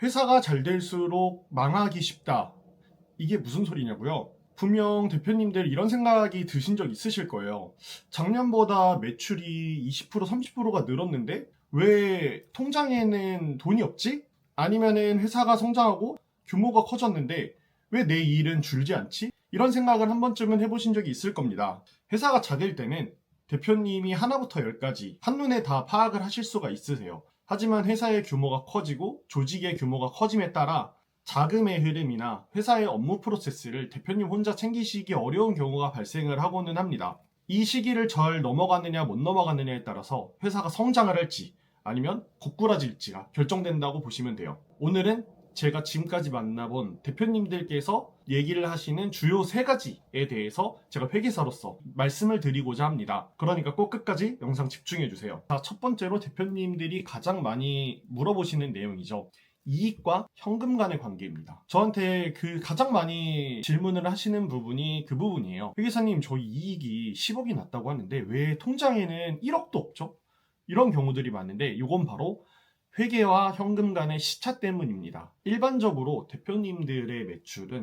회사가 잘 될수록 망하기 쉽다. 이게 무슨 소리냐고요? 분명 대표님들 이런 생각이 드신 적 있으실 거예요. 작년보다 매출이 20% 30%가 늘었는데 왜 통장에는 돈이 없지? 아니면은 회사가 성장하고 규모가 커졌는데 왜 내 일은 줄지 않지? 이런 생각을 한 번쯤은 해보신 적이 있을 겁니다. 회사가 작을 때는 대표님이 하나부터 열까지 한눈에 다 파악을 하실 수가 있으세요. 하지만 회사의 규모가 커지고 조직의 규모가 커짐에 따라 자금의 흐름이나 회사의 업무 프로세스를 대표님 혼자 챙기시기 어려운 경우가 발생을 하고는 합니다. 이 시기를 잘 넘어가느냐 못 넘어가느냐에 따라서 회사가 성장을 할지 아니면 고꾸라질지가 결정된다고 보시면 돼요. 오늘은 제가 지금까지 만나본 대표님들께서 얘기를 하시는 주요 세 가지에 대해서 제가 회계사로서 말씀을 드리고자 합니다. 그러니까 꼭 끝까지 영상 집중해주세요. 자, 첫 번째로 대표님들이 가장 많이 물어보시는 내용이죠. 이익과 현금 간의 관계입니다. 저한테 가장 많이 질문을 하시는 부분이 그 부분이에요. 회계사님, 저희 이익이 10억이 났다고 하는데 왜 통장에는 1억도 없죠? 이런 경우들이 많은데 이건 바로 회계와 현금 간의 시차 때문입니다. 일반적으로 대표님들의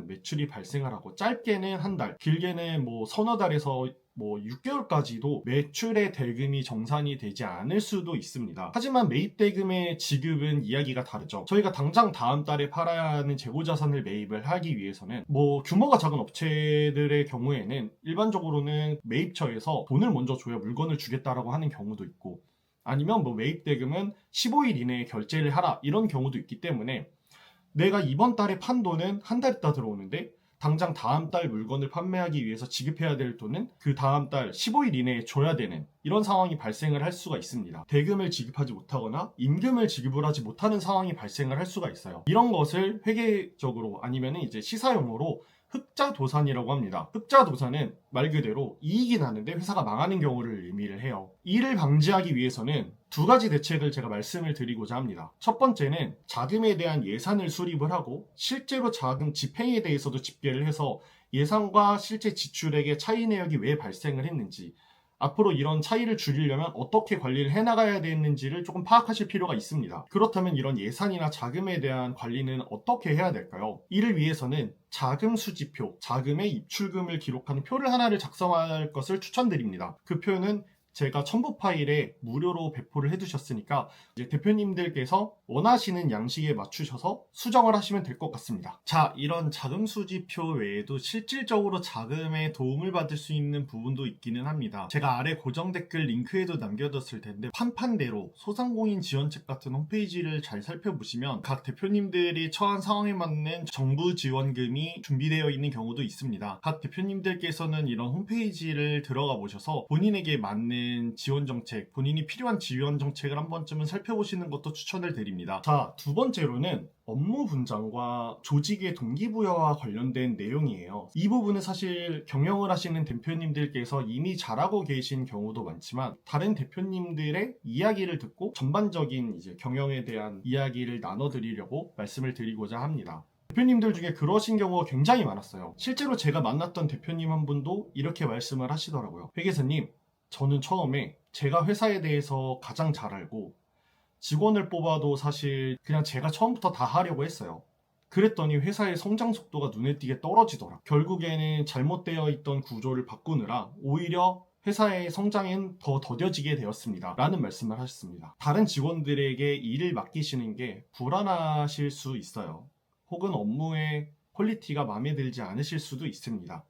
매출이 발생을 하고 짧게는 한 달, 길게는 서너 달에서 6개월까지도 매출의 대금이 정산이 되지 않을 수도 있습니다. 하지만 매입 대금의 지급은 이야기가 다르죠. 저희가 당장 다음 달에 팔아야 하는 재고자산을 매입을 하기 위해서는 규모가 작은 업체들의 경우에는 일반적으로는 매입처에서 돈을 먼저 줘야 물건을 주겠다라고 하는 경우도 있고, 아니면 매입 대금은 15일 이내에 결제를 하라 이런 경우도 있기 때문에 내가 이번 달에 판 돈은 한 달 있다 들어오는데 당장 다음 달 물건을 판매하기 위해서 지급해야 될 돈은 그 다음 달 15일 이내에 줘야 되는 이런 상황이 발생을 할 수가 있습니다. 대금을 지급하지 못하거나 임금을 지급을 하지 못하는 상황이 발생을 할 수가 있어요. 이런 것을 회계적으로 아니면 이제 시사용어로 흑자도산이라고 합니다. 흑자도산은 말 그대로 이익이 나는데 회사가 망하는 경우를 의미를 해요. 이를 방지하기 위해서는 두 가지 대책을 제가 말씀을 드리고자 합니다. 첫 번째는 자금에 대한 예산을 수립을 하고 실제로 자금 집행에 대해서도 집계를 해서 예산과 실제 지출액의 차이 내역이 왜 발생을 했는지, 앞으로 이런 차이를 줄이려면 어떻게 관리를 해나가야 되는지를 조금 파악하실 필요가 있습니다. 그렇다면 이런 예산이나 자금에 대한 관리는 어떻게 해야 될까요? 이를 위해서는 자금 수지표, 자금의 입출금을 기록하는 표를 하나를 작성할 것을 추천드립니다. 그 표는 제가 첨부 파일에 무료로 배포를 해두셨으니까 이제 대표님들께서 원하시는 양식에 맞추셔서 수정을 하시면 될 것 같습니다. 자, 이런 자금 수지표 외에도 실질적으로 자금에 도움을 받을 수 있는 부분도 있기는 합니다. 제가 아래 고정 댓글 링크에도 남겨뒀을 텐데 판판대로 소상공인 지원책 같은 홈페이지를 잘 살펴보시면 각 대표님들이 처한 상황에 맞는 정부 지원금이 준비되어 있는 경우도 있습니다. 각 대표님들께서는 이런 홈페이지를 들어가 보셔서 본인에게 맞는 지원 정책, 본인이 필요한 지원 정책을 한 번쯤은 살펴보시는 것도 추천을 드립니다. 자, 두 번째로는 업무 분장과 조직의 동기부여와 관련된 내용이에요. 이 부분은 사실 경영을 하시는 대표님들께서 이미 잘하고 계신 경우도 많지만 다른 대표님들의 이야기를 듣고 전반적인 이제 경영에 대한 이야기를 나눠드리려고 말씀을 드리고자 합니다. 대표님들 중에 그러신 경우가 굉장히 많았어요. 실제로 제가 만났던 대표님 한 분도 이렇게 말씀을 하시더라고요. 회계사님, 저는 처음에 제가 회사에 대해서 가장 잘 알고 직원을 뽑아도 사실 그냥 제가 처음부터 다 하려고 했어요. 그랬더니 회사의 성장 속도가 눈에 띄게 떨어지더라. 결국에는 잘못되어 있던 구조를 바꾸느라 오히려 회사의 성장엔 더 더뎌지게 되었습니다. 라는 말씀을 하셨습니다. 다른 직원들에게 일을 맡기시는 게 불안하실 수 있어요. 혹은 업무의 퀄리티가 마음에 들지 않으실 수도 있습니다.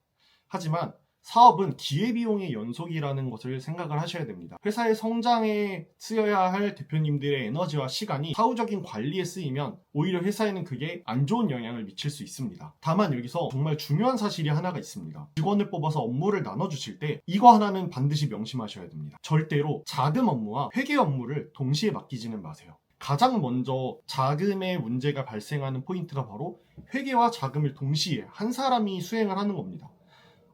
하지만 사업은 기회비용의 연속이라는 것을 생각을 하셔야 됩니다. 회사의 성장에 쓰여야 할 대표님들의 에너지와 시간이 사후적인 관리에 쓰이면 오히려 회사에는 그게 안 좋은 영향을 미칠 수 있습니다. 다만 여기서 정말 중요한 사실이 하나가 있습니다. 직원을 뽑아서 업무를 나눠주실 때 이거 하나는 반드시 명심하셔야 됩니다. 절대로 자금 업무와 회계 업무를 동시에 맡기지는 마세요. 가장 먼저 자금의 문제가 발생하는 포인트가 바로 회계와 자금을 동시에 한 사람이 수행을 하는 겁니다.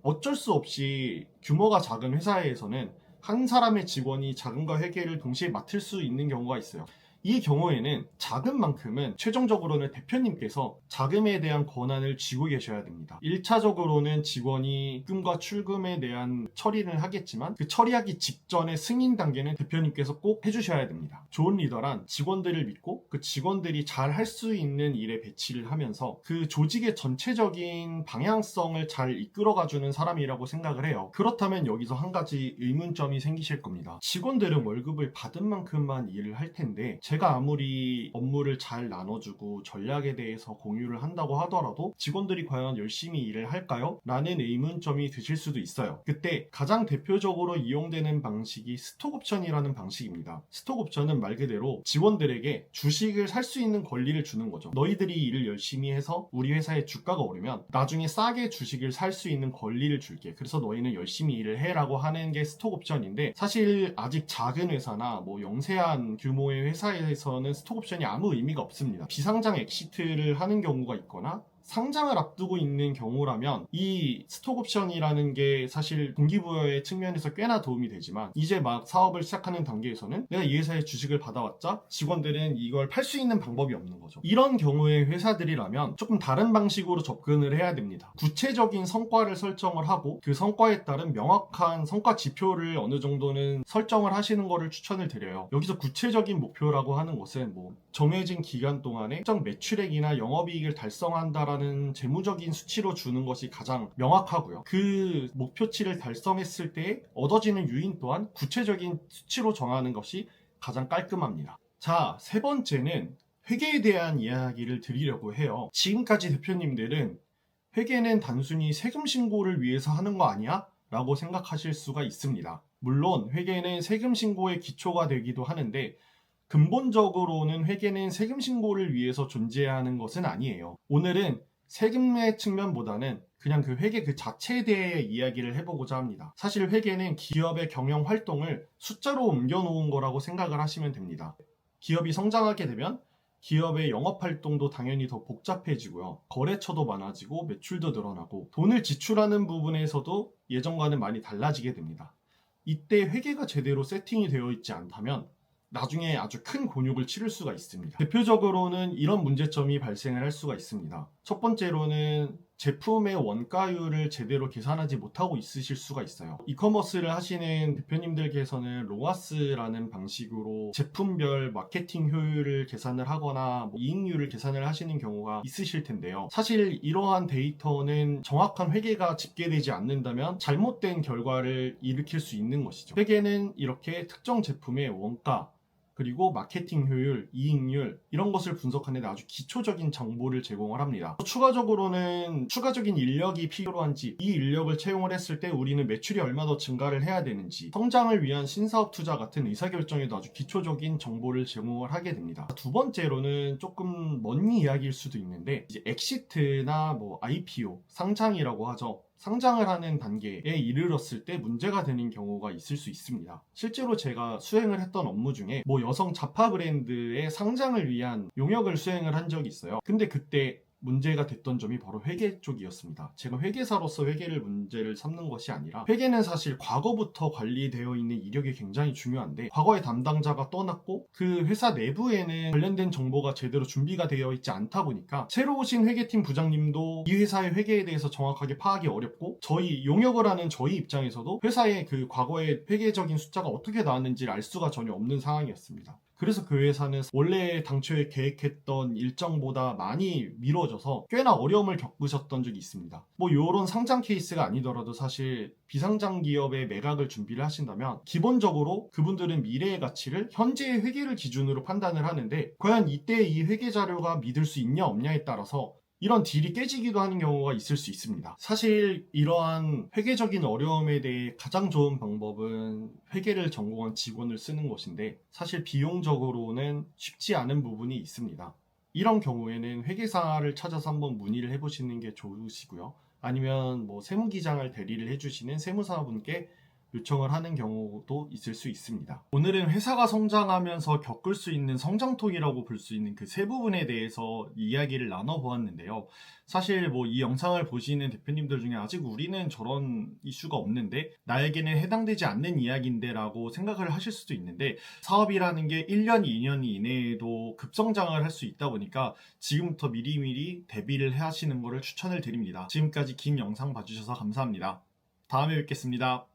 어쩔 수 없이 규모가 작은 회사에서는 한 사람의 직원이 자금과 회계를 동시에 맡을 수 있는 경우가 있어요. 이 경우에는 자금 만큼은 최종적으로는 대표님께서 자금에 대한 권한을 쥐고 계셔야 됩니다. 1차적으로는 직원이 입금과 출금에 대한 처리를 하겠지만 그 처리하기 직전의 승인 단계는 대표님께서 꼭 해주셔야 됩니다. 좋은 리더란 직원들을 믿고 그 직원들이 잘 할 수 있는 일에 배치를 하면서 그 조직의 전체적인 방향성을 잘 이끌어가주는 사람이라고 생각을 해요. 그렇다면 여기서 한 가지 의문점이 생기실 겁니다. 직원들은 월급을 받은 만큼만 일을 할 텐데 제가 아무리 업무를 잘 나눠주고 전략에 대해서 공유를 한다고 하더라도 직원들이 과연 열심히 일을 할까요? 라는 의문점이 드실 수도 있어요. 그때 가장 대표적으로 이용되는 방식이 스톡옵션이라는 방식입니다. 스톡옵션은 말 그대로 직원들에게 주식을 살 수 있는 권리를 주는 거죠. 너희들이 일을 열심히 해서 우리 회사의 주가가 오르면 나중에 싸게 주식을 살 수 있는 권리를 줄게. 그래서 너희는 열심히 일을 해라고 하는 게 스톡옵션인데 사실 아직 작은 회사나 뭐 영세한 규모의 회사에서는 스톡옵션이 아무 의미가 없습니다. 비상장 엑시트를 하는 경우가 있거나 상장을 앞두고 있는 경우라면 이 스톡옵션이라는 게 사실 동기부여의 측면에서 꽤나 도움이 되지만 이제 막 사업을 시작하는 단계에서는 내가 이 회사의 주식을 받아왔자 직원들은 이걸 팔 수 있는 방법이 없는 거죠. 이런 경우의 회사들이라면 조금 다른 방식으로 접근을 해야 됩니다. 구체적인 성과를 설정을 하고 그 성과에 따른 명확한 성과 지표를 어느 정도는 설정을 하시는 거를 추천을 드려요. 여기서 구체적인 목표라고 하는 것은 뭐 정해진 기간 동안에 특정 매출액이나 영업이익을 달성한다라는 재무적인 수치로 주는 것이 가장 명확하고요. 그 목표치를 달성했을 때 얻어지는 유인 또한 구체적인 수치로 정하는 것이 가장 깔끔합니다. 자, 세 번째는 회계에 대한 이야기를 드리려고 해요. 지금까지 대표님들은 회계는 단순히 세금 신고를 위해서 하는 거 아니야? 라고 생각하실 수가 있습니다. 물론 회계는 세금 신고의 기초가 되기도 하는데 근본적으로는 회계는 세금 신고를 위해서 존재하는 것은 아니에요. 오늘은 세금의 측면보다는 그냥 그 회계 그 자체에 대해 이야기를 해보고자 합니다. 사실 회계는 기업의 경영 활동을 숫자로 옮겨놓은 거라고 생각을 하시면 됩니다. 기업이 성장하게 되면 기업의 영업 활동도 당연히 더 복잡해지고요. 거래처도 많아지고 매출도 늘어나고 돈을 지출하는 부분에서도 예전과는 많이 달라지게 됩니다. 이때 회계가 제대로 세팅이 되어 있지 않다면 나중에 아주 큰 곤욕을 치를 수가 있습니다. 대표적으로는 이런 문제점이 발생을 할 수가 있습니다. 첫 번째로는 제품의 원가율을 제대로 계산하지 못하고 있으실 수가 있어요. 이커머스를 하시는 대표님들께서는 로아스라는 방식으로 제품별 마케팅 효율을 계산을 하거나 이익률을 계산을 하시는 경우가 있으실 텐데요. 사실 이러한 데이터는 정확한 회계가 집계되지 않는다면 잘못된 결과를 일으킬 수 있는 것이죠. 회계는 이렇게 특정 제품의 원가 그리고 마케팅 효율, 이익률 이런 것을 분석하는 데 아주 기초적인 정보를 제공을 합니다. 추가적으로는 추가적인 인력이 필요한지 이 인력을 채용을 했을 때 우리는 매출이 얼마 더 증가를 해야 되는지 성장을 위한 신사업 투자 같은 의사결정에도 아주 기초적인 정보를 제공을 하게 됩니다. 두 번째로는 조금 먼 이야기일 수도 있는데 이제 엑시트나 IPO, 상장이라고 하죠. 상장을 하는 단계에 이르렀을 때 문제가 되는 경우가 있을 수 있습니다. 실제로 제가 수행을 했던 업무 중에 여성 자파 브랜드의 상장을 위한 용역을 수행을 한 적이 있어요. 근데 그때 문제가 됐던 점이 바로 회계 쪽이었습니다. 제가 회계사로서 회계를 문제를 삼는 것이 아니라 회계는 사실 과거부터 관리되어 있는 이력이 굉장히 중요한데 과거의 담당자가 떠났고 그 회사 내부에는 관련된 정보가 제대로 준비가 되어 있지 않다 보니까 새로 오신 회계팀 부장님도 이 회사의 회계에 대해서 정확하게 파악이 어렵고 저희 용역을 하는 저희 입장에서도 회사의 그 과거의 회계적인 숫자가 어떻게 나왔는지를 알 수가 전혀 없는 상황이었습니다. 그래서 그 회사는 원래 당초에 계획했던 일정보다 많이 미뤄져서 꽤나 어려움을 겪으셨던 적이 있습니다. 이런 상장 케이스가 아니더라도 사실 비상장 기업의 매각을 준비를 하신다면 기본적으로 그분들은 미래의 가치를 현재의 회계를 기준으로 판단을 하는데 과연 이때 이 회계 자료가 믿을 수 있냐 없냐에 따라서 이런 딜이 깨지기도 하는 경우가 있을 수 있습니다. 사실 이러한 회계적인 어려움에 대해 가장 좋은 방법은 회계를 전공한 직원을 쓰는 것인데 사실 비용적으로는 쉽지 않은 부분이 있습니다. 이런 경우에는 회계사를 찾아서 한번 문의를 해보시는 게 좋으시고요. 아니면 세무기장을 대리를 해주시는 세무사분께 요청을 하는 경우도 있을 수 있습니다. 오늘은 회사가 성장하면서 겪을 수 있는 성장통이라고 볼 수 있는 그 세 부분에 대해서 이야기를 나눠보았는데요. 사실 뭐 이 영상을 보시는 대표님들 중에 아직 우리는 저런 이슈가 없는데 나에게는 해당되지 않는 이야기인데 라고 생각을 하실 수도 있는데, 사업이라는 게 1년, 2년 이내에도 급성장을 할 수 있다 보니까 지금부터 미리미리 대비를 하시는 것을 추천을 드립니다. 지금까지 긴 영상 봐주셔서 감사합니다. 다음에 뵙겠습니다.